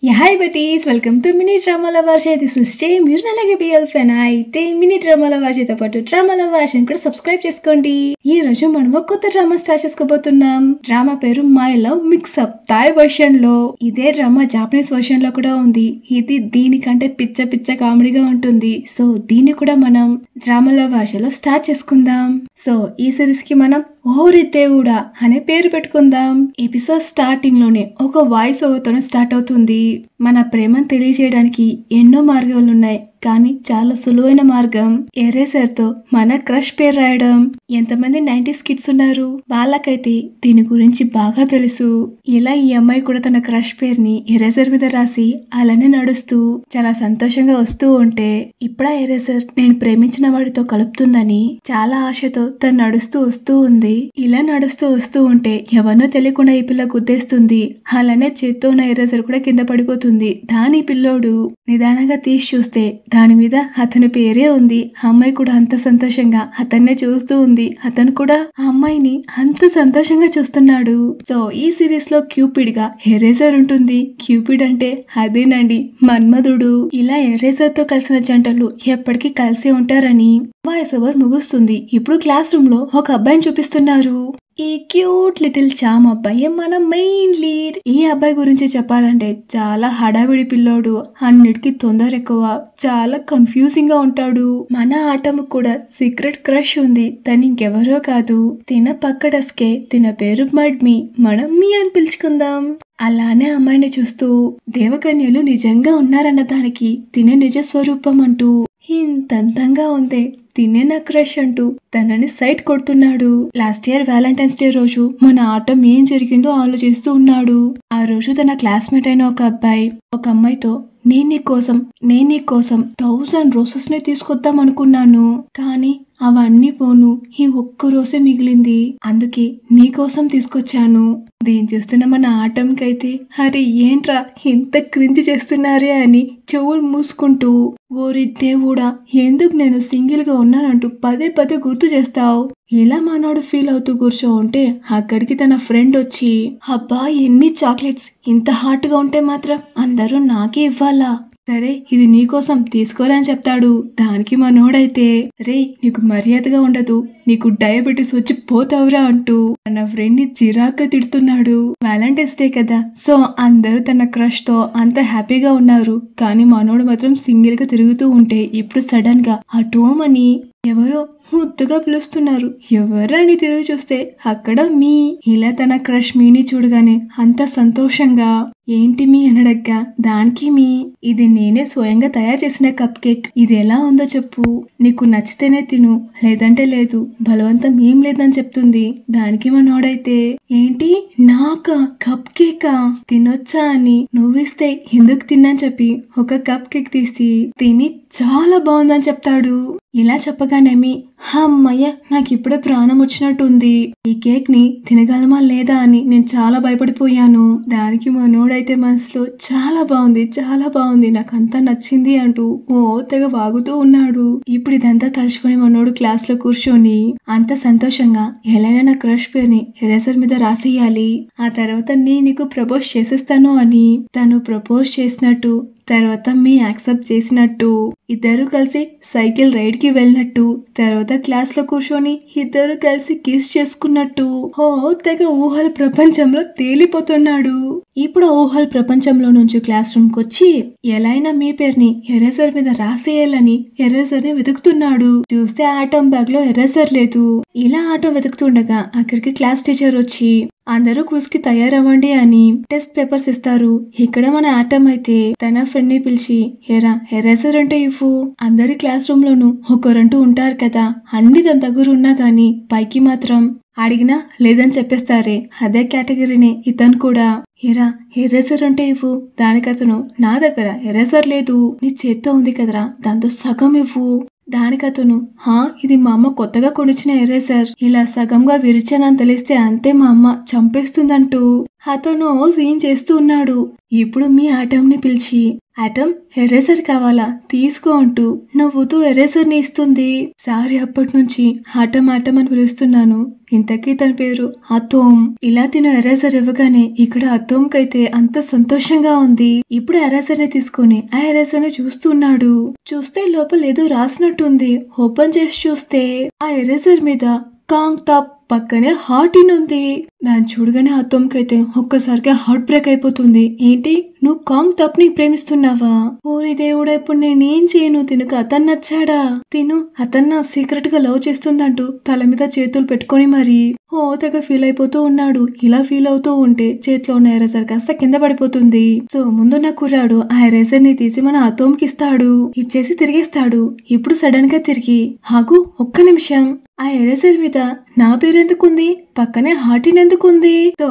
Hi బటీస్ welcome to mini డ్రామాల భాష. This is జే. మీరు అలాగే బిఎల్ ఫెన్ అయితే మినీ డ్రామాల భాషతో పాటు డ్రామాల భాషను కూడా సబ్స్క్రైబ్ చేసుకోండి. ఈ రోజు మనం ఒక కొత్త డ్రామా స్టార్ట్ చేసుకోబోతున్నాం. డ్రామా పేరు my love mixup. Thai version లో ఇదే డ్రామా జాపనీస్ వర్షన్ లో కూడా ఉంది. ఇది దీనికంటే పిచ్చ పిచ్చ కామెడీగా ఉంటుంది. సో దీన్ని కూడా మనం డ్రామాల భాషలో స్టార్ట్ చేసుకుందాం. సో ఈ సిరీస్ కి మనం ఓరి దేవుడా అనే పేరు పెట్టుకుందాం. ఎపిసోడ్ స్టార్టింగ్ లోనే ఒక వాయిస్ ఓవర్ తోనే స్టార్ట్ అవుతుంది. మన ప్రేమను తెలియజేయడానికి ఎన్నో మార్గాలు ఉన్నాయి, కానీ చాలా సులువైన మార్గం ఎరేజర్ తో మన క్రష్ పేరు రాయడం. ఎంతమంది 90s కిడ్స్ ఉన్నారు, వాళ్ళకైతే దీని గురించి బాగా తెలుసు. ఇలా ఈ అమ్మాయి కూడా తన క్రష్ పేరుని ఎరేజర్ మీద రాసి అలానే నడుస్తూ చాలా సంతోషంగా వస్తూ ఉంటే, ఇప్పుడా ఎరేజర్ నేను ప్రేమించిన వాడితో కలుపుతుందని చాలా ఆశతో తను నడుస్తూ వస్తూ ఉంది. ఇలా నడుస్తూ వస్తూ ఉంటే ఎవరినో తెలియకుండా ఈ పిల్ల గుద్దేస్తుంది. అలానే చేత్తో ఉన్న ఎరేజర్ కూడా కింద పడిపోతుంది. దాని పిల్లోడు నిదానంగా తీసి చూస్తే దాని మీద అతని పేరే ఉంది. అమ్మాయి కూడా అంత సంతోషంగా అతన్నే చూస్తూ ఉంది. అతను కూడా ఆ అమ్మాయిని అంత సంతోషంగా చూస్తున్నాడు. సో ఈ సిరీస్ లో క్యూపిడ్ గా ఎరేజర్ ఉంటుంది. క్యూపిడ్ అంటే అదేనండి, మన్మధుడు. ఇలా ఎరేజర్ తో కలిసిన జంటలు ఎప్పటికీ కలిసి ఉంటారని వాయిస్ ఓవర్ ముగుస్తుంది. ఇప్పుడు క్లాస్ రూమ్ లో ఒక అబ్బాయిని చూపిస్తున్నారు. ఈ క్యూట్ లిటిల్ చామ్ అబ్బాయి మన మెయిన్ లీడ్. ఈ అబ్బాయి గురించి చెప్పాలంటే చాలా హడావిడి పిల్లోడు, అన్నిటికీ తొందర ఎక్కువ, చాలా కన్ఫ్యూజింగ్ గా ఉంటాడు. మన ఆటము కూడా సీక్రెట్ క్రష్ ఉంది. తను ఇంకెవరో కాదు, తిన పక్క డస్కే, తిన పేరు మడ్మి, మనం మీ అని పిలుచుకుందాం. అలానే అమ్మాయిని చూస్తూ దేవకన్యలు నిజంగా ఉన్నారన్న దానికి తినే నిజ స్వరూపం అంటూ ఇంతంతంగా ఉంది, తినే నా క్రష్ అంటూ తనని సైట్ కొడుతున్నాడు. లాస్ట్ ఇయర్ వ్యాలంటైన్స్ డే రోజు మన ఆటం ఏం జరిగిందో ఆలోచిస్తూ ఉన్నాడు. ఆ రోజు తన క్లాస్మేట్ అయిన ఒక అబ్బాయి ఒక అమ్మాయితో నేను నీ కోసం 1000 రోజెస్ ని తీసుకొద్దాం అనుకున్నాను, కానీ అవన్నీ పోను, ఈ ఒక్క రోజే మిగిలింది, అందుకే నీకోసం తీసుకొచ్చాను. దీన్ని చూస్తున్న మన ఆటంకైతే అరే ఏంట్రా ఇంత క్రింజ్ చేస్తున్నారే అని చెవులు మూసుకుంటూ ఓరి దేవుడా ఎందుకు నేను సింగిల్ గా ఉన్నానంటూ పదే పదే గుర్తు చేస్తావు. ఇలా మనోడు ఫీల్ అవుతూ కూర్చో ఉంటే అక్కడికి తన ఫ్రెండ్ వచ్చి అబ్బా ఎన్ని చాక్లెట్స్, ఇంత హాట్ గా ఉంటే మాత్రం అందరూ నాకే ఇవ్వాలా, సరే ఇది నీకోసం తీసుకోరా అని చెప్తాడు. దానికి మనోడైతే రే నీకు మర్యాదగా ఉండదు, నీకు డయాబెటీస్ వచ్చి పోతావురా అంటూ తన ఫ్రెండ్ ని చిరాగ్గా తిడుతున్నాడు. వ్యాలంటైన్స్ డే కదా, సో అందరూ తన క్రష్ తో అంత హ్యాపీగా ఉన్నారు, కానీ మనోడు మాత్రం సింగిల్ గా తిరుగుతూ ఉంటే ఇప్పుడు సడన్ గా అటోమని ఎవరో ముద్దుగా పిలుస్తున్నారు. ఎవరని తిరిగి చూస్తే అక్కడ మీ. ఇలా తన క్రష్ మీని చూడగానే అంత సంతోషంగా ఏంటి మీ అనడగ్గా దానికి మీ, ఇది నేనే స్వయంగా తయారు చేసిన కప్ కేక్, ఇది ఎలా ఉందో చెప్పు, నీకు నచ్చితేనే తిను లేదంటే లేదు, బలవంతం ఏం లేదని చెప్తుంది. దానికి మనోడైతే ఏంటి నాకా కప్ కేకా, తినొచ్చా అని నువ్విస్తే ఎందుకు తిన్నాని చెప్పి ఒక కప్ కేక్ తీసి తిని చాలా బాగుందని చెప్తాడు. ఇలా చెప్పగానేమి అమ్మయ్య నాకు ఇప్పుడే ప్రాణం వచ్చినట్టుంది, ఈ కేక్ ని తినగలమా లేదా అని నేను చాలా భయపడిపోయాను. దానికి మనోడైతే మనసులో చాలా బాగుంది నాకు అంతా నచ్చింది అంటూ ఓ తెగ వాగుతూ ఉన్నాడు. ఇప్పుడు ఇదంతా తలుచుకొని మనోడు క్లాస్ లో కూర్చొని అంత సంతోషంగా ఎలాగైనా నా క్రష్ పేరుని ఎరేజర్ మీద రాసేయాలి, ఆ తర్వాత నీకు ప్రపోజ్ చేసేస్తాను అని తను ప్రపోజ్ చేసినట్టు, తర్వాత మీ యాక్సెప్ట్ చేసినట్టు, ఇద్దరు కలిసి సైకిల్ రైడ్ కి వెళ్ళినట్టు, తర్వాత క్లాస్ లో కూర్చొని ఇద్దరు కలిసి కిస్ చేసుకున్నట్టు ఓ తెగ ఊహల ప్రపంచంలో తేలిపోతున్నాడు. ఇప్పుడు ఊహల ప్రపంచంలో నుంచి క్లాస్ రూమ్ కొచ్చి ఎలా అయినా మీ పేరుని ఎరేజర్ మీద రాసేయాలని ఎరేజర్ ని వెతుకుతున్నాడు. చూస్తే ఆటం బ్యాగ్ లో ఎరేజర్ లేదు. ఇలా ఆటం వెతుకుతుండగా అక్కడికి క్లాస్ టీచర్ వచ్చి అందరూ క్విజ్ కి తయారవ్వండి అని టెస్ట్ పేపర్స్ ఇస్తారు. ఇక్కడ మన ఆటం అయితే తన ఫ్రెండ్ ని పిలిచి ఎరేజర్ అంటే ఇవ్వు, అందరి క్లాస్ రూమ్ లోనూ ఒకరంటూ ఉంటారు కదా, అన్ని తన దగ్గర ఉన్నా గానీ పైకి మాత్రం అడిగినా లేదని చెప్పేస్తారే, అదే కేటగిరీనే ఇతను కూడా. ఎరేజర్ అంటే ఇవ్వు, దానికి అతను నా దగ్గర ఎరేజర్ లేదు, నీ చేత్తో ఉంది కదరా దాంతో సగం ఇవ్వు. దానికి అతను ఇది మా అమ్మ కొత్తగా కొనిచ్చిన ఎరేజర్, ఇలా సగంగా విరిచానని తెలిస్తే అంతే మా అమ్మ చంపేస్తుందంటూ అతను సీన్ చేస్తూ ఉన్నాడు. ఇప్పుడు మీ ఆటంని పిలిచి ఆటమ్ ఎరేజర్ కావాలా తీసుకో అంటూ నవ్వుతూ ఎరేజర్ ని ఇస్తుంది. సారీ అప్పటి నుంచి ఆటమ్ ఆటమ్ అని పిలుస్తున్నాను, ఇంతకీ తన పేరు అతోమ్. ఇలా తిను ఎరేజర్ ఇవ్వగానే ఇక్కడ అతోమ్ కైతే అంత సంతోషంగా ఉంది. ఇప్పుడు ఎరేజర్ ని తీసుకుని ఆ ఎరేజర్ ని చూస్తున్నాడు. చూస్తే లోపల ఏదో రాసినట్టుంది. ఓపెన్ చేసి చూస్తే ఆ ఎరేజర్ మీద కాంగ్ తాప్ పక్కనే హార్ట్ ఇన్ ఉంది. దాన్ని చూడగానే అతోమ్ కైతే ఒక్కసారిగా హార్ట్ బ్రేక్ అయిపోతుంది. ఏంటి, నువ్వు కాంగ్ తాప్ ని ప్రేమిస్తున్నావా? ఓరి దేవుడా, ఇప్పుడు నేనేం చేయను? తినకు అతను నచ్చాడా? అతను సీక్రెట్ గా లవ్ చేస్తుందంటూ తల మీద చేతులు పెట్టుకొని మరి తెగ ఫీల్ అయిపోతూ ఉన్నాడు. ఇలా ఫీల్ అవుతూ ఉంటే చేతిలో ఉన్న ఎరేజర్ కాస్త కింద పడిపోతుంది. సో ముందున్న కుర్రాడు ఆ ఎరేజర్ ని తీసి మన అతోమ్ కి ఇస్తాడు. ఇచ్చేసి తిరిగేస్తాడు. ఇప్పుడు సడన్ గా తిరిగి ఆగు, ఒక్క నిమిషం, ఆ ఎరేజర్ మీద నా పేరు ఎందుకుంది, పక్కనే హార్టిన్ ఎందుకుంది? సో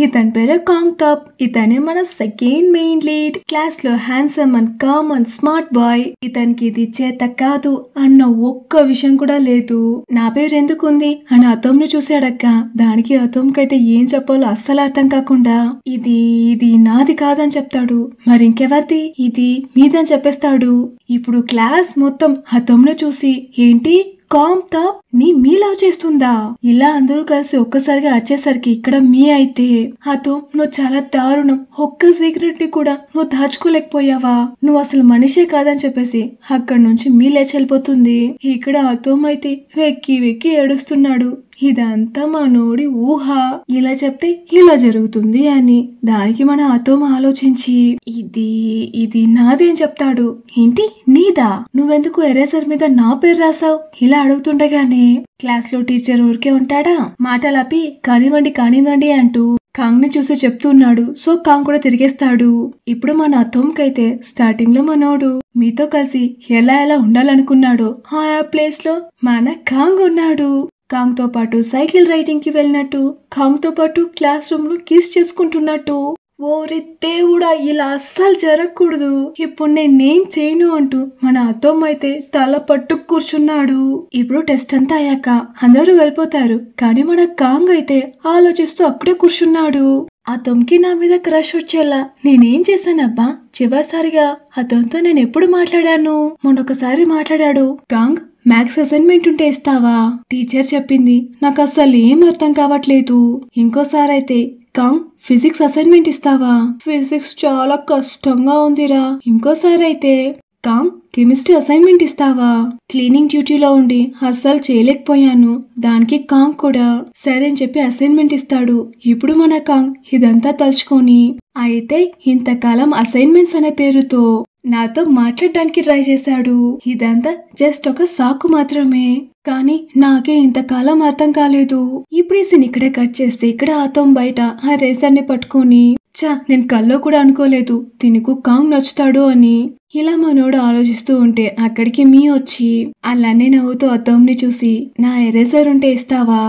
ఇతని పేరు కాంగ్ తాప్. ఇతనే మన సెకండ్ మెయిన్ లీడ్. క్లాస్ లో handsome and calm and smart boy. ఇతనికి ఇది చేత కాదు అన్న ఒక్క విషయం కూడా లేదు. నా పేరు ఎందుకుంది అని అతోమ్ ను చూసాడక్క. దానికి అతోమ్ కైతే ఏం చెప్పాలో అస్సలు అర్థం కాకుండా ఇది నాది కాదని చెప్తాడు. మరి ఇంకెవరిది? ఇది మీదని చెప్పేస్తాడు. ఇప్పుడు క్లాస్ మొత్తం అతోమ్ ను చూసి ఏంటి, కాంగ్ తాప్ నీ మీ లవ్ చేస్తుందా? ఇలా అందరూ కలిసి ఒక్కసారిగా వచ్చేసరికి ఇక్కడ మీ అయితే అతోమ్ నువ్వు చాలా దారుణం, ఒక్క సీక్రెట్ ని కూడా నువ్వు దాచుకోలేకపోయావా? నువ్వు అసలు మనిషే కాదని చెప్పేసి అక్కడి నుంచి మీ లేచి వెళ్ళిపోతుంది. ఇక్కడ అతోమ్ అయితే వెక్కి వెక్కి ఏడుస్తున్నాడు. ఇదంతా మనోడి ఊహ, ఇలా చెప్తే ఇలా జరుగుతుంది అని. దానికి మన అతోమ్ ఆలోచించి ఇది నాది అని చెప్తాడు. ఏంటి నీదా? నువ్వెందుకు ఎరేజర్ మీద నా పేరు రాసావు? ఇలా అడుగుతుండగానే క్లాస్ లో టీచర్ ఊరికే ఉంటాడా, మాటలాపి కానివ్వండి అంటూ కాంగ్ ని చూసి చెప్తున్నాడు. సో కాంగ్ కూడా తిరిగేస్తాడు. ఇప్పుడు మన అతోమ్ కైతే స్టార్టింగ్ లో మనోడు మీతో కలిసి ఎలా ఉండాలనుకున్నాడు ఆ ప్లేస్ లో మన కాంగ్ ఉన్నాడు. కాంగ్ తో పాటు సైకిల్ రైడింగ్ కి వెళ్ళినట్టు, కాంగ్ తో పాటు క్లాస్ రూమ్ లో కిస్ చేసుకుంటున్నట్టు. ఓరి దేవుడా, ఇలా అస్సలు జరగకూడదు, ఇప్పుడు నేనేం చేయను అంటూ మన అతోమ్ అయితే తల పట్టు కూర్చున్నాడు. ఇప్పుడు టెస్ట్ అంతా అయ్యాక అందరూ వెళ్ళిపోతారు. కానీ మన కాంగ్ అయితే ఆలోచిస్తూ అక్కడే కూర్చున్నాడు. అతోమ్కి నా మీద క్రష్ వచ్చేలా నేనేం చేశానబ్బా? చివరిసారిగా అతనితో నేను ఎప్పుడు మాట్లాడాను? మొన్నొకసారి మాట్లాడాడు. కాంగ్, మ్యాథ్స్ అసైన్మెంట్ ఉంటే ఇస్తావా? టీచర్ చెప్పింది, నాకు అస్సలు ఏం అర్థం కావట్లేదు. ఇంకోసారి అయితే కాంగ్, ఫిజిక్స్ అసైన్మెంట్ ఇస్తావా? ఫిజిక్స్ చాలా కష్టంగా ఉందిరా. ఇంకోసారి అయితే కాంగ్, కెమిస్ట్రీ అసైన్మెంట్ ఇస్తావా? క్లీనింగ్ డ్యూటీలో ఉండి అస్సలు చేయలేకపోయాను. దానికి కాంగ్ కూడా సరే అని చెప్పి అసైన్మెంట్ ఇస్తాడు. ఇప్పుడు మన కాంగ్ ఇదంతా తలుచుకొని అయితే ఇంతకాలం అసైన్మెంట్స్ అనే పేరుతో నాతో మాట్లాడడానికి ట్రై చేశాడు. ఇదంతా జస్ట్ ఒక సాకు మాత్రమే. కానీ నాకే ఇంతకాలం అర్థం కాలేదు. ఇప్పుడు ఈ సీన్ ఇక్కడే కట్ చేస్తే ఇక్కడ అతోమ్ బయట ఆ రేసర్ ని పట్టుకొని నేను కల్లో కూడా అనుకోలేదు తినకు కాంగ్ నచ్చుతాడు అని. ఇలా మనోడు ఆలోచిస్తూ ఉంటే అక్కడికి మీ వచ్చి అలానే నవ్వుతూ అతోమ్ ని చూసి నా ఎరేజర్ ఉంటే ఇస్తావా?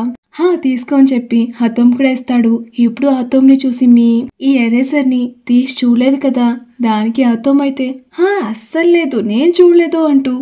తీసుకో అని చెప్పి అతోమ్ కూడా ఇస్తాడు. ఇప్పుడు అతోమ్ ని చూసి మీ ఈ ఎరేజర్ ని తీసి చూడలేదు కదా? దానికి అతోమ్ అయితే అస్సలు లేదు, నేను చూడలేదు అంటూ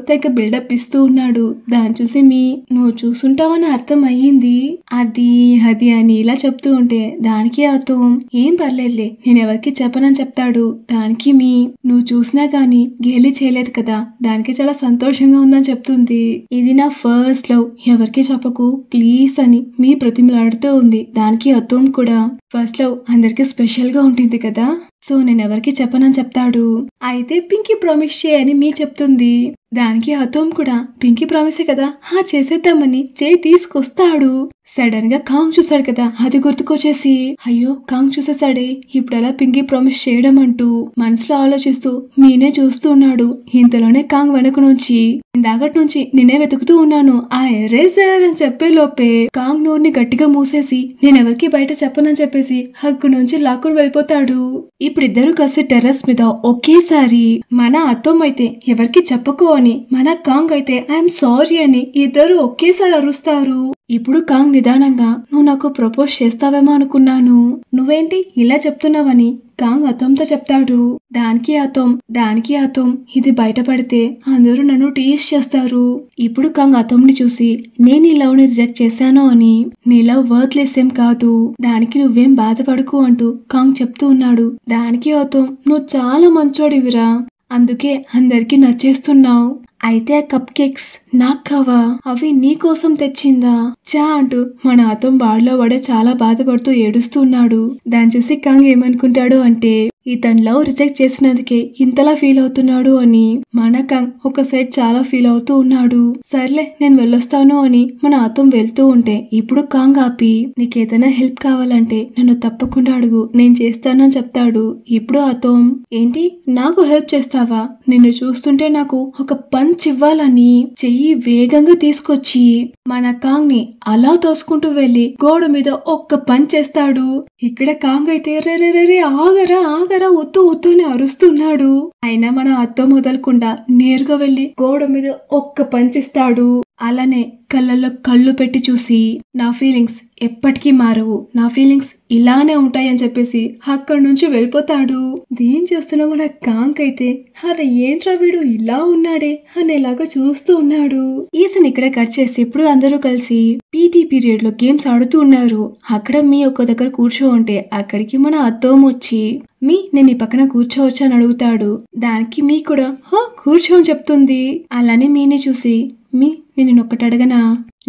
తెగ బిల్డప్ ఇస్తూ ఉన్నాడు. దాన్ని చూసి మీ నువ్వు చూసుంటావని అర్థం అయ్యింది అది అని ఇలా చెప్తూ ఉంటే దానికి అతోమ్ ఏం పర్లేదులే, నేను ఎవరికి చెప్పనని చెప్తాడు. దానికి మీ నువ్వు చూసినా గానీ గేలి చేయలేదు కదా, దానికి చాలా సంతోషంగా ఉందని చెప్తుంది. ఇది నా ఫస్ట్ లవ్, ఎవరికి చెప్పకు ప్లీజ్ అని మీ ప్రతిమలాడుతూ ఉంది. దానికి అతోమ్ కూడా ఫస్ట్ లవ్ అందరికి స్పెషల్ గా ఉంటుంది కదా, సో నేను ఎవరికి చెప్పనని చెప్తాడు. అయితే పింకీ ప్రామిస్ చేయని మీ చెప్తుంది. దానికి అతోమ్ కూడా పింకీ ప్రామిసే కదా చేసేద్దామని చేయి తీసుకొస్తాడు. సడన్ గా కాంగ్ చూసాడు కదా, అది గుర్తుకొచ్చేసి అయ్యో కాంగ్ చూసేసాడే, ఇప్పుడు ఎలా పింకీ ప్రామిస్ చేయడం అంటూ మనసులో ఆలోచిస్తూ మీనే చూస్తూ ఉన్నాడు. ఇంతలోనే కాంగ్ వెనక నుంచి ఇందాకటి నుంచి నేనే వెతుకుతూ ఉన్నాను ఆ ఎరేజర్ అని చెప్పే లోపే కాంగ్ నోర్ని గట్టిగా మూసేసి నేనెవరికి బయట చెప్పనని చెప్పేసి అక్కడి నుంచి లాక్కుని వెళ్ళిపోతాడు. ఇప్పుడు ఇద్దరు కలిసి టెర్రస్ మీద ఒకేసారి మన అతోమ్ అయితే ఎవరికి చెప్పకు అని, మన కాంగ్ అయితే ఐఎమ్ సారీ అని ఇద్దరు ఒకేసారి అరుస్తారు. ఇప్పుడు కాంగ్ నిదానంగా నువ్వు నాకు ప్రపోజ్ చేస్తావేమో అనుకున్నాను, నువ్వేంటి ఇలా చెప్తున్నావని కాంగ్ అతోంతో చెప్తాడు. దానికి అతోం ఇది బయటపడితే అందరూ నన్ను టీజ్ చేస్తారు. ఇప్పుడు కాంగ్ అతోంని చూసి నేను ఈ లవ్ ని రిజెక్ట్ చేశాను అని, నీ లవ్ వర్త్లెస్ ఏం కాదు, దానికి నువ్వేం బాధపడకు అంటూ కాంగ్ చెప్తూ ఉన్నాడు. దానికి అతోం నువ్వు చాలా మంచోడివిరా, అందుకే అందరికి నచ్చేస్తున్నావు. అయితే ఆ కప్ కేక్స్ నాకు కావా, అవి నీ కోసం తెచ్చిందా చా అంటూ మన అతోం బాడిలో పడే చాలా బాధపడుతూ ఏడుస్తున్నాడు. దాన్ని చూసి కాంగ్ ఏమనుకుంటాడు అంటే ఇతను లవ్ రిజెక్ట్ చేసినందుకే ఇంతలా ఫీల్ అవుతున్నాడు అని. మన కాంగ్ ఒక సైడ్ చాలా ఫీల్ అవుతూ ఉన్నాడు. సర్లే నేను వెళ్ళొస్తాను అని మన అతోం వెళ్తూ ఉంటే ఇప్పుడు కాంగ్ ఆపి నీకేదైనా హెల్ప్ కావాలంటే నన్ను తప్పకుండా అడుగు, నేను చేస్తానని చెప్తాడు. ఇప్పుడు అతోం ఏంటి నాకు హెల్ప్ చేస్తావా, నిన్ను చూస్తుంటే నాకు ఒక పంచ్ ఇవ్వాలని చెయ్యి వేగంగా తీసుకొచ్చి మన కాంగ్ ని అలా తోసుకుంటూ వెళ్లి గోడ మీద ఒక్క పంచ్ చేస్తాడు. ఇక్కడ కాంగ్ అయితే రే రే రే ఆగరా ఒత్తు అని అరుస్తున్నాడు. అయినా మన అత్తో మొదలకుండా నేరుగా వెళ్లి గోడ మీద ఒక్క పంచ్ ఇస్తాడు. అలానే కళ్ళల్లో కళ్ళు పెట్టి చూసి నా ఫీలింగ్స్ ఎప్పటికీ మారవు, నా ఫీలింగ్స్ ఇలానే ఉంటాయని చెప్పేసి అక్కడి నుంచి వెళ్ళిపోతాడు. దేం చేస్తున్నా మన కాంగ్ అయితే అరే ఏంట్రా వీడు ఇలా ఉన్నాడే అనేలాగా చూస్తూ ఉన్నాడు. ఈసన్ ఇక్కడే కట్ చేసి ఇప్పుడు అందరూ కలిసి పీటీ పీరియడ్ లో గేమ్స్ ఆడుతూ ఉన్నారు. అక్కడ మీ ఒక్క దగ్గర కూర్చో ఉంటే అక్కడికి మన అత్తోం వచ్చి నేను ఈ పక్కన కూర్చోవచ్చా అని అడుగుతాడు. దానికి మీ కూడా హో కూర్చో అని చెప్తుంది. అలానే మీని చూసి నేను ఒక్కటి అడగనా,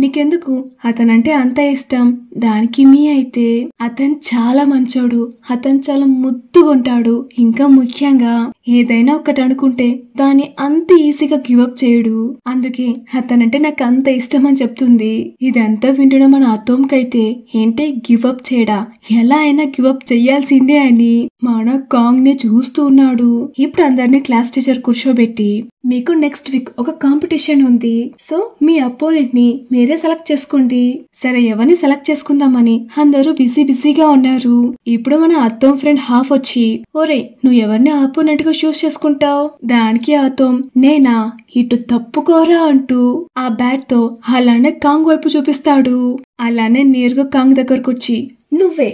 నీకెందుకు అతనంటే అంత ఇష్టం? దానికి మీ అయితే అతను చాలా మంచోడు, అతను చాలా ముద్దుగుంటాడు, ఇంకా ముఖ్యంగా ఏదైనా ఒకటి అనుకుంటే దాన్ని అంత ఈజీగా గివప్ చేయడు, అందుకే అతనంటే నాకు అంత ఇష్టం అని చెప్తుంది. ఇదంతా వింటున్న మన అతోంకైతే ఏంటి గివప్ చేయడా, ఎలా అయినా గివప్ చెయ్యాల్సిందే అని మన కాంగ్ ని చూస్తూ ఉన్నాడు. ఇప్పుడు అందరినీ క్లాస్ టీచర్ కూర్చోబెట్టి మీకు నెక్స్ట్ వీక్ ఒక కాంపిటీషన్ ఉంది, సో మీ అపోనెంట్ ని మీరే సెలెక్ట్ చేసుకోండి. సరే ఎవరిని సెలెక్ట్ చేసుకుందామని అందరూ బిజీగా ఉన్నారు. ఇప్పుడు మన అత్తోం ఫ్రెండ్ హాఫ్ వచ్చి ఓరే నువ్వు ఎవరిని అపోనెంట్ గా చూస్ చేసుకుంటావు? దానికి అత్తోం నేనా, ఇటు తప్పుకోరా అంటూ ఆ బ్యాట్ తో అలానే కాంగ్ వైపు చూపిస్తాడు. అలానే నేరుగా కాంగ్ దగ్గరకు వచ్చి నువ్వే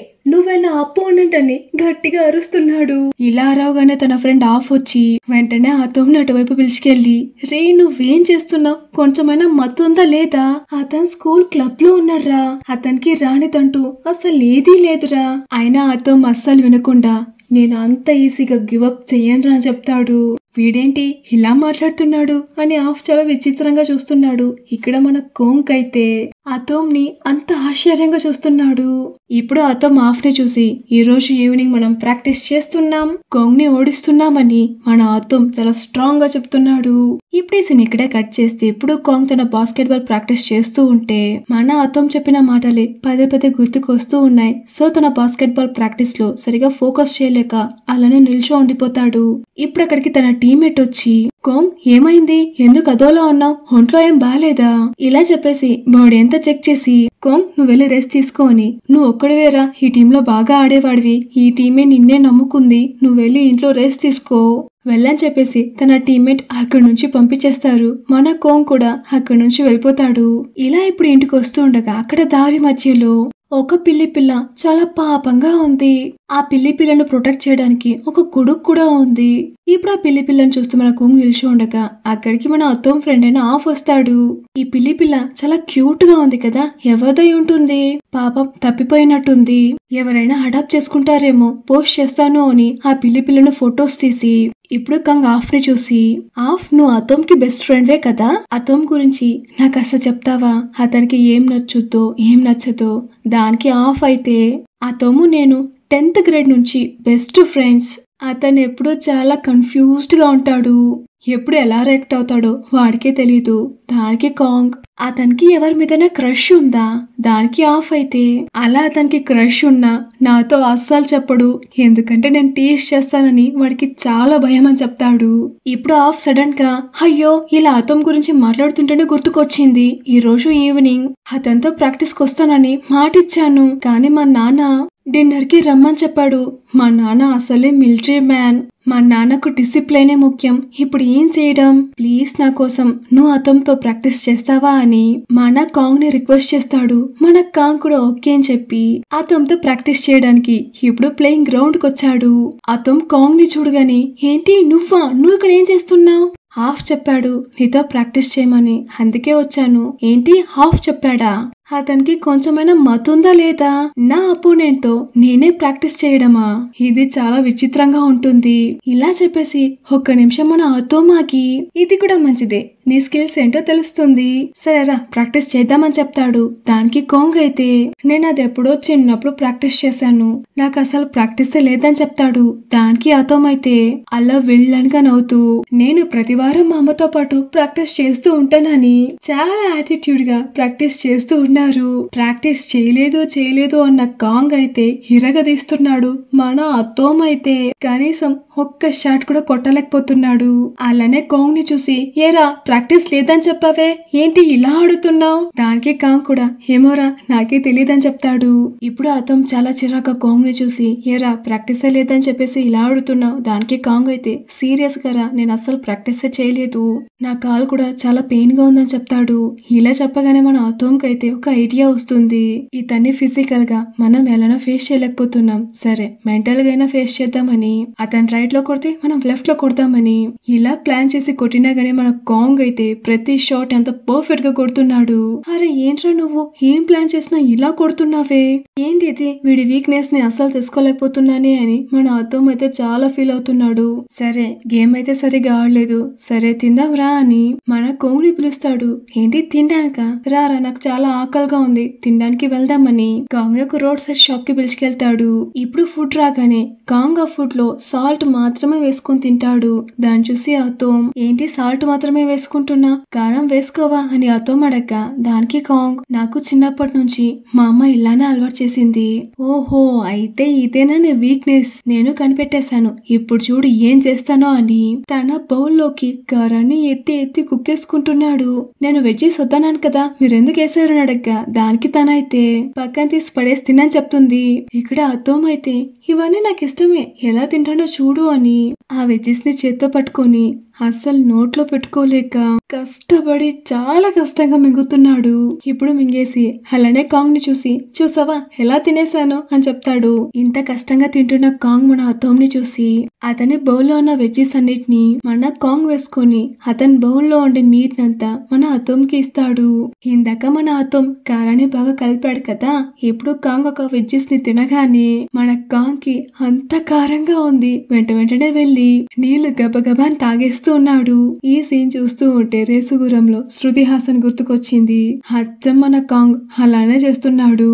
నా అపోనెంట్ అని గట్టిగా అరుస్తున్నాడు. ఇలా అరవగానే తన ఫ్రెండ్ ఆఫ్ వచ్చి వెంటనే అతోంని అటువైపు పిలుచుకెళ్ళి రే నువ్వేం చేస్తున్నావు, కొంచెమైనా మత్తు ఉందా లేదా? అతను స్కూల్ క్లబ్ లో ఉన్నాడ్రా, అతనికి రానిదంటూ అసలు ఏదీ లేదురా. అయినా అతోం అస్సలు వినకుండా నేను అంత ఈజీగా గివప్ చెయ్యనురా అని చెప్తాడు. వీడేంటి ఇలా మాట్లాడుతున్నాడు అని ఆఫ్ చాలా విచిత్రంగా చూస్తున్నాడు. ఇక్కడ మన కోంగ్ అయితే అతోంని అంత ఆశ్చర్యంగా చూస్తున్నాడు. ఇప్పుడు అతోం ఆఫ్ ని చూసి ఈ రోజు ఈవినింగ్ మనం ప్రాక్టీస్ చేస్తున్నాం, కోంగ్ ని ఓడిస్తున్నామని మన అతోం చాలా స్ట్రాంగ్ గా చెప్తున్నాడు. ఇప్పుడు ఈ సీన్ ఇక్కడే కట్ చేస్తే ఇప్పుడు కోంగ్ తన బాస్కెట్ బాల్ ప్రాక్టీస్ చేస్తూ ఉంటే మన అతోం చెప్పిన మాటలే పదే గుర్తుకు వస్తూ ఉన్నాయి. సో తన బాస్కెట్ బాల్ ప్రాక్టీస్ లో సరిగా ఫోకస్ చేయలేక అలానే నిల్చో ఉండిపోతాడు. ఇప్పుడు అక్కడికి తన టీమ్మేట్ వచ్చి కోంగ్ ఏమైంది, ఎందుకు అదోలా ఉన్నావు, ఒంట్లో ఏం బాలేదా ఇలా చెప్పేసి బాడీ అంతా చెక్ చేసి కోంగ్ నువ్వు వెళ్ళి రెస్ట్ తీసుకోని, నువ్వు ఒక్కడివేరా ఈ టీంలో బాగా ఆడేవాడివి, ఈ టీమే నిన్నే నమ్ముకుంది, నువ్వు వెళ్ళి ఇంట్లో రెస్ట్ తీసుకో వెళ్ళని చెప్పేసి తన టీమ్మేట్ అక్కడి నుంచి పంపించేస్తారు. మన కోంగ్ కూడా అక్కడి నుంచి వెళ్ళిపోతాడు. ఇలా ఇప్పుడు ఇంటికి వస్తూ ఉండగా అక్కడ దారి మధ్యలో ఒక పిల్లి పిల్ల చాలా పాపంగా ఉంది. ఆ పిల్లి పిల్లను ప్రొటెక్ట్ చేయడానికి ఒక గొడుగు కూడా ఉంది. ఇప్పుడు ఆ పిల్లి పిల్లని చూస్తూ మన కోంగ్ నిలిచి ఉండగా అక్కడికి మన అత్తోం ఫ్రెండ్ అయిన ఆఫ్ వస్తాడు. ఈ పిల్లి పిల్ల చాలా క్యూట్ గా ఉంది కదా, ఎవరిదై ఉంటుంది, పాపం తప్పిపోయినట్టుంది, ఎవరైనా అడాప్ట్ చేసుకుంటారేమో, పోస్ట్ చేస్తాను అని ఆ పిల్లి పిల్లను ఫొటోస్ తీసి ఇప్పుడు కాంగ్ ఆఫ్ ని చూసి ఆఫ్ నువ్వు అతోంకి బెస్ట్ ఫ్రెండ్వే కదా, అతోం గురించి నాకు అసలు చెప్తావా, అతనికి ఏం నచ్చుద్దో ఏం నచ్చదో? దానికి ఆఫ్ అయితే అతోము నేను 10th గ్రేడ్ నుంచి బెస్ట్ ఫ్రెండ్స్, అతను ఎప్పుడూ చాలా కన్ఫ్యూజ్డ్ గా ఉంటాడు, ఎప్పుడు ఎలా రియాక్ట్ అవుతాడో వాడికే తెలీదు. దానికి కాంగ్ అతనికి ఎవరి మీదైనా క్రష్ ఉందా? దానికి ఆఫ్ అయితే అలా అతనికి క్రష్ ఉన్నా నాతో అస్సలు చెప్పడు, ఎందుకంటే నేను టీజ్ చేస్తానని వాడికి చాలా భయం అని చెప్తాడు. ఇప్పుడు ఆఫ్ సడన్ గా అయ్యో ఇలా అతోం గురించి మాట్లాడుతుంటేనే గుర్తుకొచ్చింది, ఈ రోజు ఈవినింగ్ అతనితో ప్రాక్టీస్ కి వస్తానని మాటిచ్చాను, కానీ మా నాన్న డిన్నర్ కి రమ్మని చెప్పాడు. మా నాన్న అసలే మిలిటరీ మ్యాన్. మా నాన్నకు డిసిప్లైనే ముఖ్యం. ఇప్పుడు ఏం చేయడం? ప్లీజ్ నా కోసం నువ్వు అతమ్తో ప్రాక్టీస్ చేస్తావా అని మన కాంగ్ ని రిక్వెస్ట్ చేస్తాడు. మన కాంగ్ కూడా ఓకే అని చెప్పి అతమ్తో ప్రాక్టీస్ చేయడానికి ఇప్పుడు ప్లేయింగ్ గ్రౌండ్ కి వచ్చాడు. అతమ్ కాంగ్ ని చూడగానే ఏంటి నువ్వు ఇక్కడ ఏం చేస్తున్నావు? హాఫ్ చెప్పాడు నీతో ప్రాక్టీస్ చేయమని, అందుకే వచ్చాను. ఏంటి హాఫ్ చెప్పాడా? అతనికి కొంచెమైనా మతుందా లేదా? నా అపోనెంట్ తో నేనే ప్రాక్టీస్ చేయడమా? ఇది చాలా విచిత్రంగా ఉంటుంది. ఇలా చెప్పేసి ఒక్క నిమిషం మన అతోమాకి ఇది కూడా మంచిదే, నీ స్కిల్స్ ఏంటో తెలుస్తుంది, సరేరా ప్రాక్టీస్ చేద్దామని చెప్తాడు. దానికి కాంగ్ అయితే నేను అది ఎప్పుడో చిన్నప్పుడు ప్రాక్టీస్ చేశాను, నాకు అసలు ప్రాక్టీసే లేదని చెప్తాడు. దానికి అతోమ్ అయితే అలా వెళ్ళనుగా నవ్వుతూ నేను ప్రతివారం మా అమ్మతో పాటు ప్రాక్టీస్ చేస్తూ ఉంటానని చాలా యాటిట్యూడ్ గా ప్రాక్టీస్ చేస్తూ ప్రాక్టీస్ చేయలేదు అన్న కాంగ్ అయితే హిరగదీస్తున్నాడు. మన అతోమ్ అయితే కనీసం ఒక్క షాట్ కూడా కొట్టలేకపోతున్నాడు. అలానే కాంగ్ ని చూసి ఏరా ప్రాక్టీస్ లేదని చెప్పావే, ఏంటి ఇలా ఆడుతున్నావు? దానికి కాంగ్ కూడా ఏమోరా నాకే తెలియదని చెప్తాడు. ఇప్పుడు అతోమ్ చాలా చిరాక కాంగ్ ని చూసి ఏరా ప్రాక్టీసే లేదని చెప్పేసి ఇలా ఆడుతున్నావు? దానికి కాంగ్ అయితే సీరియస్ గా రా, నేను అస్సలు ప్రాక్టీసే చేయలేదు, నా కాల్ కూడా చాలా పెయిన్ గా ఉందని చెప్తాడు. ఇలా చెప్పగానే మన అతోమ్ కైతే ఒక ఐడియా వస్తుంది. ఇతన్ని ఫిజికల్ గా మనం ఎలానో ఫేస్ చేయలేకపోతున్నాం, సరే మెంటల్ గా అయినా ఫేస్ చేద్దామని అతను రైట్ లో కొడితే మనం లెఫ్ట్ లో కొడదామని ఇలా ప్లాన్ చేసి కొట్టినా గానీ మన కాంగ్ అయితే ప్రతి షాట్ ఎంత పర్ఫెక్ట్ గా కొడుతున్నాడు. అరే ఏంట్రా నువ్వు ఏం ప్లాన్ చేసినా ఇలా కొడుతున్నావే, ఏంటి ఇది వీడి వీక్నెస్ ని అస్సలు తెలుసుకోలేకపోతున్నానే అని మన అతోమ్ అయితే చాలా ఫీల్ అవుతున్నాడు. సరే గేమ్ అయితే సరిగా ఆడలేదు, సరే తిందాం రా అని మన కాంగ్ ని పిలుస్తాడు. ఏంటి తినడానిక? రారా నాకు చాలా ఆకలిగా ఉంది, తినడానికి వెళ్దామని కాంగ్ ఒక రోడ్ సైడ్ షాప్ కి పిలుచుకెళ్తాడు. ఇప్పుడు ఫుడ్ రాగానే కాంగ్ ఆ ఫుడ్ లో సాల్ట్ మాత్రమే వేసుకొని తింటాడు. దాన్ని చూసి అతోమ్ ఏంటి సాల్ట్ మాత్రమే వేసుకుంటున్నా, కారం వేసుకోవా అని అతోమ్ అడగ్గా దానికి కాంగ్ నాకు చిన్నప్పటి నుంచి మా అమ్మ ఇలానే అలవాటు చేసింది. ఓహో అయితే ఇదేనా నీ వీక్నెస్, నేను కనిపెట్టేశాను, ఇప్పుడు చూడు ఏం చేస్తానో అని తన బౌల్లోకి కారాన్ని ఎత్తి కుక్కేసుకుంటున్నాడు. నేను వెజ్జీస్ వద్దన్నాను కదా మీరెందుకు వేసారని అడగ్గా దానికి తనైతే పక్కన తీసి పడేసి తినని చెప్తుంది. ఇక్కడ అతోమ్ అయితే ఇవన్నీ నాకు ఇష్టమే, ఎలా తింటానో చూడు అని ఆ వెజ్జెస్ ని చేత్తో పట్టుకొని అస్సలు నోట్లో పెట్టుకోలేక కష్టపడి చాలా కష్టంగా మింగుతున్నాడు. ఇప్పుడు మింగేసి అలానే కాంగ్ ని చూసి చూసావా ఎలా తినేసాను అని చెప్తాడు. ఇంత కష్టంగా తింటున్న కాంగ్ మన అతోమ్ ని చూసి అతని బౌల్లో ఉన్న వెజ్జెస్ అన్నిటిని మన కాంగ్ వేసుకొని అతని బౌల్లో ఉండే మీట్ నంతా మన అతోమ్ కి ఇస్తాడు. ఇందాక మన అతోమ్ కారాన్ని బాగా కలిపాడు కదా, ఇప్పుడు కాంగ్ ఒక వెజ్జెస్ ని తినగానే మన కాంగ్ కి అంత కారంగా ఉంది, వెంటనే వెళ్లి నీళ్లు గబగబా తాగేస్తూ ఉన్నాడు. ఈ సీన్ చూస్తూ ఉంటే రేసుగురంలో శృతి హాసన్ గుర్తుకొచ్చింది. అచ్చం మన కాంగ్ అలానే చేస్తున్నాడు.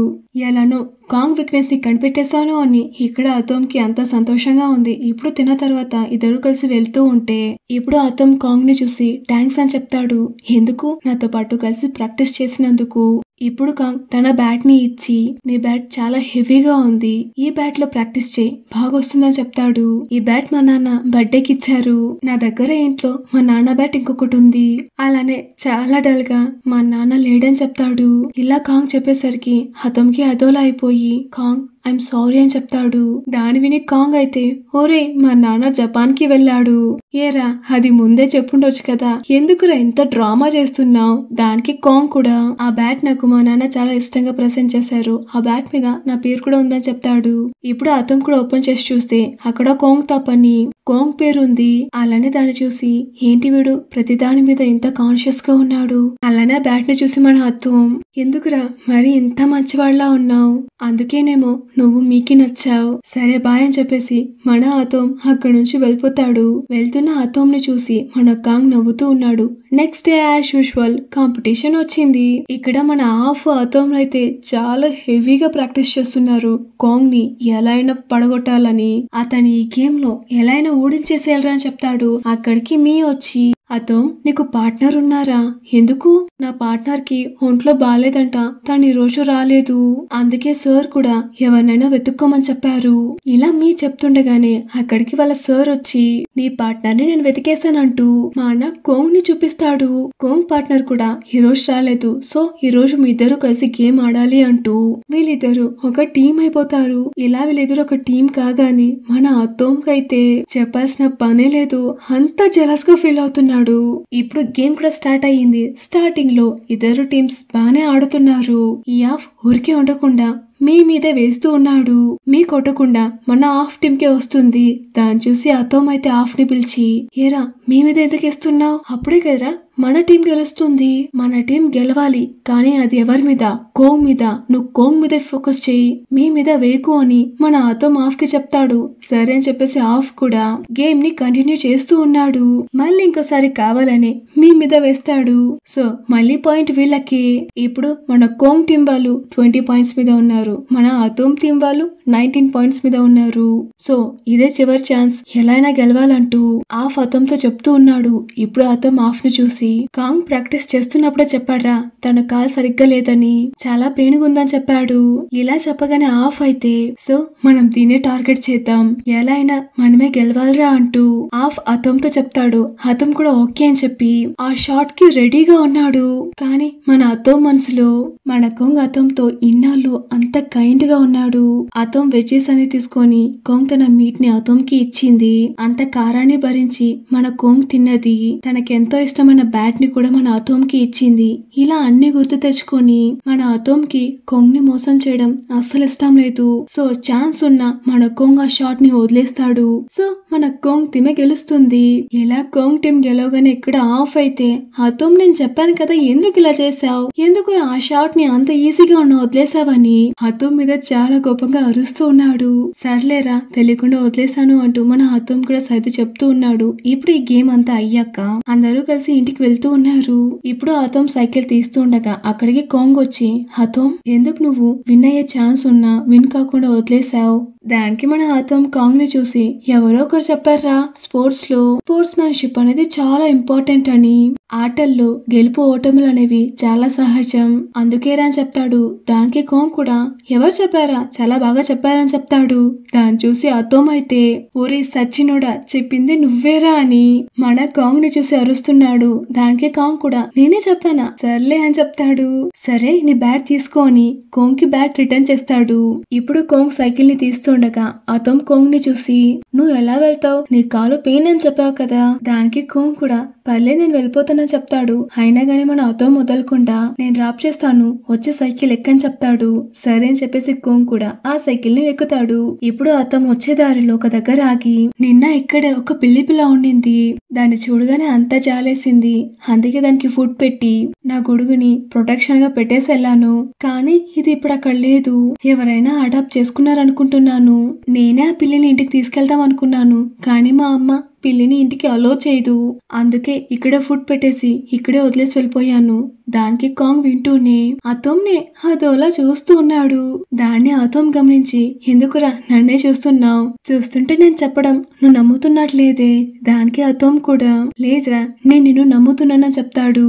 ఎలానో కాంగ్ వీక్నెస్ ని కనిపెట్టేశాను అని ఇక్కడ అతోమ్ కి అంత సంతోషంగా ఉంది. ఇప్పుడు తిన్న తర్వాత ఇద్దరు కలిసి వెళ్తూ ఉంటే ఇప్పుడు అతోమ్ కాంగ్ ని చూసి థ్యాంక్స్ అని చెప్తాడు. ఎందుకు? నాతో పాటు కలిసి ప్రాక్టీస్ చేసినందుకు. ఇప్పుడు కాంగ్ తన బ్యాట్ ని ఇచ్చి నీ బ్యాట్ చాలా హెవీగా ఉంది, ఈ బ్యాట్ లో ప్రాక్టీస్ చేయి బాగా వస్తుందని చెప్తాడు. ఈ బ్యాట్ మా నాన్న బర్త్డేకి ఇచ్చారు, నా దగ్గర ఇంట్లో మా నాన్న బ్యాట్ ఇంకొకటి ఉంది, అలానే చాలా డల్ గా మా నాన్న లేడని చెప్తాడు. ఇలా కాంగ్ చెప్పేసరికి అతోమ్ కి అదోలా అయిపోయి కాంగ్ ఐఎమ్ సారీ అని చెప్తాడు. దాని విని కాంగ్ అయితే ఓరే మా నాన్న జపాన్ కి వెళ్ళాడు, ఏరా అది ముందే చెప్పుండొచ్చు కదా, ఎందుకురా ఇంత డ్రామా చేస్తున్నావు? దానికి కాంగ్ కూడా ఆ బ్యాట్ నాకు మా నాన్న చాలా ఇష్టంగా ప్రెజెంట్ చేశారు, ఆ బ్యాట్ మీద నా పేరు కూడా ఉందని చెప్తాడు. ఇప్పుడు అతోమ్ కూడా ఓపెన్ చేసి చూస్తే అక్కడ కాంగ్ తప్పని కాంగ్ పేరుంది. అలానే దాన్ని చూసి ఏంటి వీడు ప్రతిదాని మీద ఇంత కాన్షియస్ గా ఉన్నాడు. అలానే బ్యాట్ ని చూసి మన అతోమ్ ఎందుకురా మరి ఇంత మంచివాళ్ళ ఉన్నావు, అందుకేనేమో నువ్వు మీకి నచ్చావు, సరే బాయ్ అని చెప్పేసి మన అతోమ్ అక్కడి నుంచి వెళ్ళిపోతాడు. వెళ్తున్న అతోమ్ ని చూసి మన కాంగ్ నవ్వుతూ ఉన్నాడు. Next day as usual competition వచ్చింది. ఇక్కడ మన హాఫ్ అతోమ్ అయితే చాలా హెవీగా ప్రాక్టీస్ చేస్తున్నారు కాంగ్ ని ఎలా అయినా పడగొట్టాలని, అతని ఈ గేమ్ లో ఎలా అయినా ఓడించేసేయాలరా అని చెప్తాడు. అక్కడికి మీ వచ్చి అతోమ్ నీకు పార్ట్నర్ ఉన్నారా? ఎందుకు? నా పార్ట్నర్ కి ఒంట్లో బాలేదంట, తను ఈ రోజు రాలేదు, అందుకే సార్ కూడా ఎవరినైనా వెతుక్కోమని చెప్పారు. ఇలా మీ చెప్తుండగానే అక్కడికి వాళ్ళ సార్ వచ్చి నీ పార్ట్నర్ ని నేను వెతికేశానంటూ మా అన్న కోంగ్ ని చూపిస్తాడు. కోంగ్ పార్ట్నర్ కూడా ఈ రోజు రాలేదు, సో ఈ రోజు మీ ఇద్దరు కలిసి గేమ్ ఆడాలి అంటూ వీళ్ళిద్దరు ఒక టీం అయిపోతారు. ఇలా వీళ్ళిద్దరు ఒక టీం కాగానే మన అతోమ్ కైతే చెప్పాల్సిన పనే లేదు, అంతా జెలస్ గా ఫీల్ అవుతున్నాడు. ఇప్పుడు గేమ్ కూడా స్టార్ట్ అయ్యింది. స్టార్టింగ్ లో ఇద్దరు టీమ్స్ బానే ఆడుతున్నారు. ఈ ఆఫ్ ఊరికే ఉండకుండా మీ మీదే వేస్తూ ఉన్నాడు. మీ కొట్టకుండా మన ఆఫ్ టీమ్ కే వస్తుంది. దాన్ని చూసి అతోమ్ అయితే ఆఫ్ ని పిలిచి, ఏరా మీ మీద ఎందుకు వేస్తున్నావు? అప్పుడే కదరా మన టీం గెలుస్తుంది, మన టీం గెలవాలి, కానీ అది ఎవరి మీద? కోంగ్ మీద. నువ్వు కోంగ్ మీద ఫోకస్ చేయి, మీ మీద వేకు అని మన అతోమ్ ఆఫ్ కి చెప్తాడు. సరే అని చెప్పేసి ఆఫ్ కూడా గేమ్ ని కంటిన్యూ చేస్తూ ఉన్నాడు. మళ్ళీ ఇంకోసారి కావాలని మీ మీద వేస్తాడు. సో మళ్ళీ పాయింట్ వీళ్ళకి. ఇప్పుడు మన కోంగ్ టీం వాళ్ళు 20 పాయింట్స్ మీద ఉన్నారు, మన అతోమ్ టీం వాళ్ళు 19 పాయింట్స్ మీద ఉన్నారు. సో ఇదే చివరి ఛాన్స్, ఎలా అయినా గెలవాలంటూ ఆఫ్ అతోమ్ తో చెప్తూ ఉన్నాడు. ఇప్పుడు అతోమ్ ఆఫ్ ని చూసి కాంగ్ ప్రాక్టీస్ చేస్తున్నప్పుడే చెప్పాడ్రా తన కాల్ సరిగ్గా లేదని, చాలా పెయిన్ ఉందని చెప్పాడు. ఇలా చెప్పగానే ఆఫ్ అయితే సో మనం దీన్నే టార్గెట్ చేద్దాం, ఎలా అయినా మనమే గెలవాలరా అంటూ ఆఫ్ అతోమ్ తో చెప్తాడు. అతోమ్ కూడా ఓకే అని చెప్పి ఆ షాట్ కి రెడీగా ఉన్నాడు. కానీ మన అతోమ్ మనసులో మన కోంగ్ అతోమ్ తో ఇన్నాళ్ళు అంత కైండ్ గా ఉన్నాడు. అతోమ్ వెజ్జెస్ అని తీసుకొని కోంగ్ తన మీట్ ని అతోమ్ కి ఇచ్చింది. అంత కారాన్ని భరించి మన కోంగ్ తిన్నది. తనకెంతో ఇష్టమైన బ్యాట్ ని కూడా మన అతోమ్ కి ఇచ్చింది. ఇలా అన్ని గుర్తు తెచ్చుకొని మన అతోమ్ కి కోంగ్ ని మోసం చేయడం అస్సలు ఇష్టం లేదు. సో ఛాన్స్ ఉన్న మన కోంగ్ ఆ షాట్ ని వదిలేస్తాడు. సో మన కోంగ్ టీమే గెలుస్తుంది. ఇలా కోంగ్ టీం గెలవగానే ఇక్కడ ఆఫ్ అయితే, అతోమ్ నేను చెప్పాను కదా ఎందుకు ఇలా చేసావు, ఎందుకు ఆ షాట్ ని అంత ఈజీగా వదిలేసావని అతోమ్ మీద చాలా కోపంగా అరుస్తూ ఉన్నాడు. సర్లేరా తెలియకుండా వదిలేసాను అంటూ మన అతోమ్ కూడా సర్ది చెప్తూ ఉన్నాడు. ఇప్పుడు ఈ గేమ్ అంతా అయ్యాక అందరూ కలిసి ఇంటికి వెళ్తూ ఉన్నారు. ఇప్పుడు అతోమ్ సైకిల్ తీస్తూ ఉండగా అక్కడికి కోంగ్ వచ్చి, అతోమ్ ఎందుకు నువ్వు విన్ అయ్యే ఛాన్స్ ఉన్నా విన్ కాకుండా వదిలేసావు? దానికి మన అతోమ్ కాంగ్ ని చూసి, ఎవరో ఒకరు చెప్పారా స్పోర్ట్స్ లో స్పోర్ట్స్ మ్యాన్షిప్ అనేది చాలా ఇంపార్టెంట్ అని, ఆటల్లో గెలుపు ఓటములు అనేవి చాలా సహజం, అందుకేరా అని చెప్తాడు. దానికి కోంగ్ కూడా ఎవరు చెప్పారా, చాలా బాగా చెప్పారని చెప్తాడు. దాన్ని చూసి అతోమ్ అయితే, ఓరి సచ్చినోడా చెప్పింది నువ్వేరా అని మన కాంగ్ ని చూసి అరుస్తున్నాడు. దానికి కాంగ్ కూడా నేనే చెప్పానా, సర్లే అని చెప్తాడు. సరే నీ బ్యాట్ తీసుకో అని కోంగ్ కి బ్యాట్ రిటర్న్ చేస్తాడు. ఇప్పుడు కోంగ్ సైకిల్ ని తీస్తుండగా అతోమ్ కోంగ్ ని చూసి, నువ్వు ఎలా వెళ్తావు, నీ కాలు పెయిన్ అని చెప్పావు కదా. దానికి కోంగ్ కూడా పర్లేదు నేను వెళ్ళిపోతానని చెప్తాడు. అయినా గానీ మన అతోమ్ వదలకుండా నేను డ్రాప్ చేస్తాను వచ్చే సైకిల్ ఎక్కని చెప్తాడు. సరే అని చెప్పేసి కోంగ్ కూడా ఆ సైకిల్ ని ఎక్కుతాడు. ఇప్పుడు అతోమ్ వచ్చే దారిలో ఒక దగ్గర ఆగి, నిన్న ఇక్కడే ఒక పిల్లి పిల్ల ఉండింది, దాన్ని చూడగానే అంతా జాలేసింది, అందుకే దానికి ఫుడ్ పెట్టి నా గొడుగుని ప్రొటెక్షన్ గా పెట్టేసి వెళ్ళాను, కానీ ఇది ఇప్పుడు అక్కడ లేదు, ఎవరైనా అడాప్ట్ చేసుకున్నారనుకుంటున్నాను, నేనే ఆ పిల్లిని ఇంటికి తీసుకెళ్దాం అనుకున్నాను, కానీ మా అమ్మ పిల్లిని ఇంటికి అలో చేయదు, అందుకే ఇక్కడే ఫుడ్ పెట్టేసి ఇక్కడే వదిలేసి వెళ్ళిపోయాను. దానికి కాంగ్ వింటూనే అతోమ్నే అదోలా చూస్తూ ఉన్నాడు. దాన్ని అతోమ్ గమనించి, ఎందుకురా నన్నే చూస్తున్నావు, చూస్తుంటే నేను చెప్పడం నువ్వు నమ్ముతున్నట్లేదే. దానికి అతోమ్ కూడా, లేదురా నేను నిన్ను నమ్ముతున్నానని చెప్తాడు.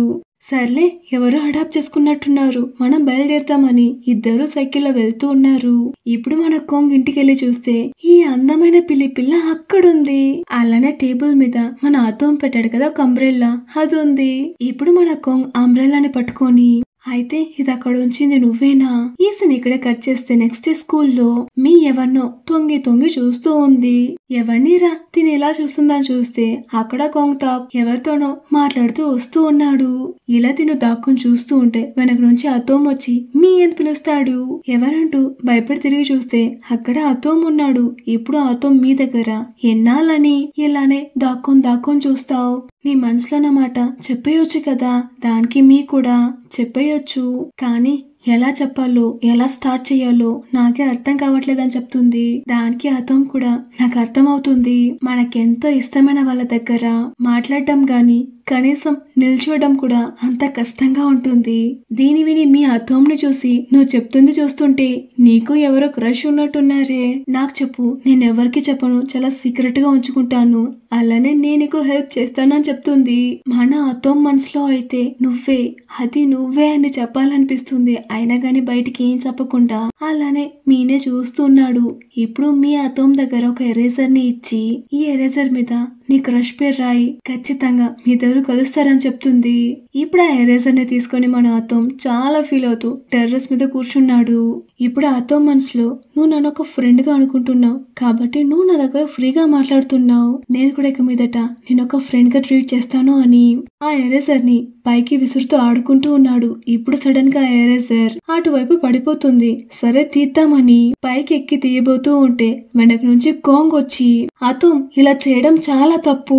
సర్లే ఎవరో అడాప్ట్ చేసుకున్నట్టున్నారు, మనం బయలుదేరుతామని ఇద్దరు సైకిల్లో వెళ్తూ ఉన్నారు. ఇప్పుడు మన కోంగ్ ఇంటికి వెళ్ళి చూస్తే ఈ అందమైన పిల్లి పిల్ల అక్కడుంది. అలానే టేబుల్ మీద మన అతోమ్ పెట్టాడు కదా ఒక అంబ్రెల్లా, అది ఉంది. ఇప్పుడు మన కోంగ్ అంబ్రెల్లాని పట్టుకొని, అయితే ఇది అక్కడ ఉంచింది నువ్వేనా? ఈ సీన్ ఇక్కడే కట్ చేస్తే నెక్స్ట్ డే స్కూల్లో మీ ఎవరినో తొంగి తొంగి చూస్తూ ఉంది. ఎవరినిరా తిని ఇలా చూస్తుందని చూస్తే అక్కడ కోంగ్ తాప్ ఎవరితోనో మాట్లాడుతూ వస్తూ ఉన్నాడు. ఇలా తిను దాక్కుని చూస్తూ ఉంటే వెనక నుంచి అతోమ్ వచ్చి మీ అని పిలుస్తాడు. ఎవరంటూ భయపడి తిరిగి చూస్తే అక్కడ అతోమ్ ఉన్నాడు. ఇప్పుడు అతోమ్ మీ దగ్గర, ఎన్నాళ్ళని ఇలానే దాక్కొని చూస్తావు, నీ మనసులో నా మాట చెప్పేయొచ్చు కదా. దానికి మీ కూడా చెప్పేయొచ్చు, కానీ ఎలా చెప్పాలో ఎలా స్టార్ట్ చేయాలో నాకే అర్థం కావట్లేదని చెప్తుంది. దానికి అతం కూడా నాకు అర్థం అవుతుంది. మనకెంతో ఇష్టమైన వాళ్ళ దగ్గర మాట్లాడటం గాని కనీసం నిల్చోవడం కూడా అంత కష్టంగా ఉంటుంది. దీని విని మీ అతోంని చూసి నువ్వు చెప్తుంది చూస్తుంటే నీకు ఎవరో క్రష్ ఉన్నట్టున్నారే, నాకు చెప్పు, నేనెవరికి చెప్పను, చాలా సీక్రెట్ గా ఉంచుకుంటాను, అలానే నేను నీకు హెల్ప్ చేస్తానని చెప్తుంది. మన అతోం మనసులో అయితే నువ్వే అని చెప్పాలనిపిస్తుంది. అయినా గాని బయటికి ఏం చెప్పకుండా అలానే మీనే చూస్తున్నాడు. ఇప్పుడు మీ అతోం దగ్గర ఒక ఎరేజర్ ని ఇచ్చి ఈ ఎరేజర్ మీద నీ క్రష్ పేరు రాయి, ఖచ్చితంగా మీ ఇద్దరు కలుస్తారని చెప్తుంది. ఇప్పుడు ఆ ఎరేజర్ ని తీసుకొని మన అతోం చాలా ఫీల్ అవుతూ టెర్రస్ మీద కూర్చున్నాడు. ఇప్పుడు అతోం మనసులో నువ్వు నన్ను ఒక ఫ్రెండ్ గా అనుకుంటున్నావు కాబట్టి నువ్వు నా దగ్గర ఫ్రీగా మాట్లాడుతున్నావు, నేను కూడా ఇక మీదట నేను ఒక ఫ్రెండ్ గా ట్రీట్ చేస్తాను అని ఆ ఎరేజర్ ని పైకి విసురుతూ ఆడుకుంటూ ఉన్నాడు. ఇప్పుడు సడన్ గా ఎరేజర్ అటువైపు పడిపోతుంది. సరే తీద్దామని పైకి ఎక్కి తీయబోతూ ఉంటే వెనక నుంచి కోంగ్ వచ్చి అతోం ఇలా చేయడం చాలా తప్పు,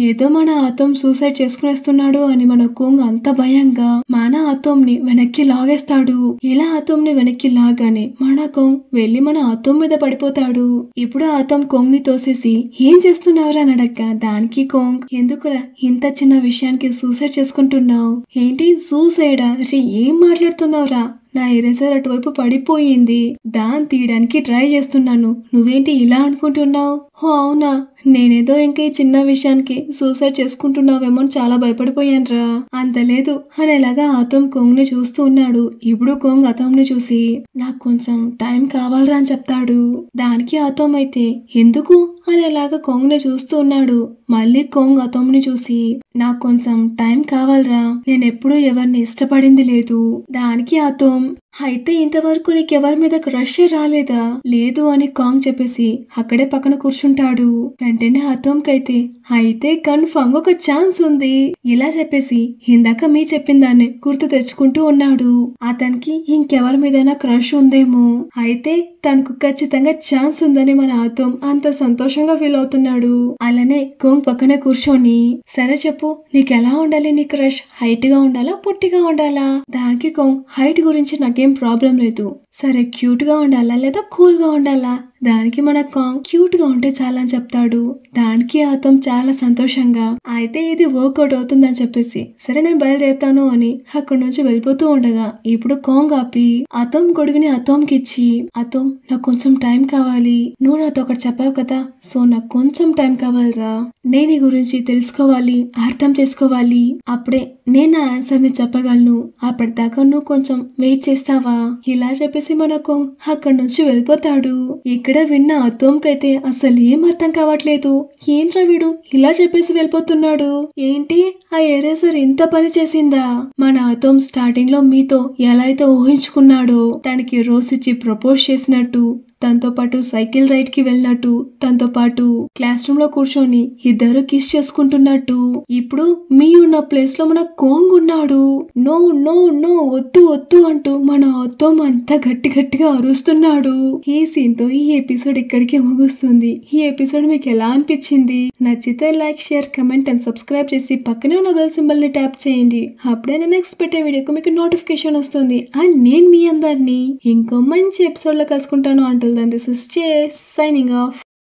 ఏదో మన అతోం సూసైడ్ చేసుకునేస్తున్నాడు అని మన కోంగ్ అంత భయంగా మన అతోం ని వెనక్కి లాగేస్తాడు. ఇలా అతోం ని వెనక్కి లాగానే మన కోంగ్ వెళ్లి మన అతోం మీద పడిపోతాడు. ఇప్పుడు అతోం కోంగ్ ని తోసేసి ఏం చేస్తున్నావురా అని అడగ్గా దానికి కోంగ్ ఎందుకురా ఇంత చిన్న విషయానికి సూసైడ్ చేసుకుంటున్నావు, ఏంటి సూసైడా, ఏం మాట్లాడుతున్నావురా, నా ఎరేజర్ అటువైపు పడిపోయింది, దాన్ని తీయడానికి ట్రై చేస్తున్నాను, నువ్వేంటి ఇలా అనుకుంటున్నావు, ఓ అవునా, నేనేదో ఇంకా ఈ చిన్న విషయానికి సూసైడ్ చేసుకుంటున్నావేమో అని చాలా భయపడిపోయానురా, అంత లేదు అనేలాగా అతోం కోంగ్ ని చూస్తూ ఉన్నాడు. ఇప్పుడు కోంగ్ అతోంని చూసి నాకు కొంచెం టైం కావాలరా అని చెప్తాడు. దానికి అతోం అయితే ఎందుకు అనేలాగా కోంగ్ ని చూస్తూ ఉన్నాడు. మళ్ళీ కోంగ్ అతోంని చూసి నాకు కొంచెం టైం కావాలరా, నేనెప్పుడూ ఎవరిని ఇష్టపడింది లేదు. దానికి అతోం అయితే ఇంతవరకు నీకెవరి మీద క్రష్ రాలేదా, లేదు అని కాంగ్ చెప్పేసి అక్కడే పక్కన కూర్చుంటాడు. వెంటనే అతోంకైతే అయితే కన్ఫర్మ్ ఒక ఛాన్స్ ఉంది ఇలా చెప్పేసి ఇందాక మీ చెప్పిన దాన్ని గుర్తు తెచ్చుకుంటూ ఉన్నాడు. అతనికి ఇంకెవరి మీదైనా క్రష్ ఉందేమో, అయితే తనకు ఖచ్చితంగా ఛాన్స్ ఉందని మన అతోం అంత సంతోషంగా ఫీల్ అవుతున్నాడు. అలానే కోంగ్ పక్కనే కూర్చొని సరే చెప్పు, నీకెలా ఉండాలి నీ క్రష్, హైట్ గా ఉండాలా పొట్టిగా ఉండాలా, దానికి కోంగ్ హైట్ గురించి నాకేం ప్రాబ్లం లేదు, సరే క్యూట్ గా ఉండాలా లేదా కూల్ గా ఉండాలా, దానికి మన కాంగ్ క్యూట్ గా ఉంటే చాలా అని చెప్తాడు. దానికి అతోం చాలా సంతోషంగా అయితే ఇది వర్కౌట్ అవుతుందని చెప్పేసి సరే నేను బయలుదేరుతాను అని అక్కడి నుంచి వెళ్ళిపోతూ ఉండగా ఇప్పుడు కాంగ్ ఆపి అతోం గొడుగుని అతోంకి ఇచ్చి అతోం నాకు కొంచెం టైం కావాలి, నువ్వు నాతో ఒకటి చెప్పావు కదా, సో నాకు కొంచెం టైం కావాలిరా, నేను ఈ గురించి తెలుసుకోవాలి, అర్థం చేసుకోవాలి, అప్పుడే నేను ఆ ఆన్సర్ ని చెప్పగలను, అప్పటిదాకా నువ్వు కొంచెం వెయిట్ చేస్తావా, ఇలా చెప్పేసి మన కాంగ్ అక్కడి నుంచి వెళ్ళిపోతాడు. ఇక్కడ విన్న అతోంకైతే అసలు ఏం అర్థం కావట్లేదు, ఏంట్రా వీడు ఇలా చెప్పేసి వెళ్ళిపోతున్నాడు, ఏంటి ఆ ఎరేజర్ ఇంత పని చేసిందా, మన అతోం స్టార్టింగ్ లో మీతో ఎలా అయితే ఊహించుకున్నాడో తనకి రోజ్ ఇచ్చి ప్రపోజ్ చేసినట్టు, తనతో పాటు సైకిల్ రైడ్ కి వెళ్ళినట్టు, తనతో పాటు క్లాస్ రూమ్ లో కూర్చొని ఇద్దరు కిస్ చేసుకుంటున్నట్టు, ఇప్పుడు మీ ఉన్న ప్లేస్ లో మన కోంగ్ ఉన్నాడు, నో నో నో వద్దు వద్దు అంటూ మన అతోం అంతా గట్టిగా అరుస్తున్నాడు. ఈ సీన్ తో ఈ ఎపిసోడ్ ఇక్కడికి ముగుస్తుంది. ఈ ఎపిసోడ్ మీకు ఎలా అనిపించింది, నచ్చితే like share comment and subscribe చేసి పక్కనే ఉన్న బెల్ సింబల్ ని ట్యాప్ చేయండి, అప్పుడే నేను నెక్స్ట్ పెట్టే వీడియోకి మీకు నోటిఫికేషన్ వస్తుంది. అండ్ నేను మీ అందరినీ ఇంకో మంచి ఎపిసోడ్ లో కలుసుకుంటాను. Until then, this is Jay signing off.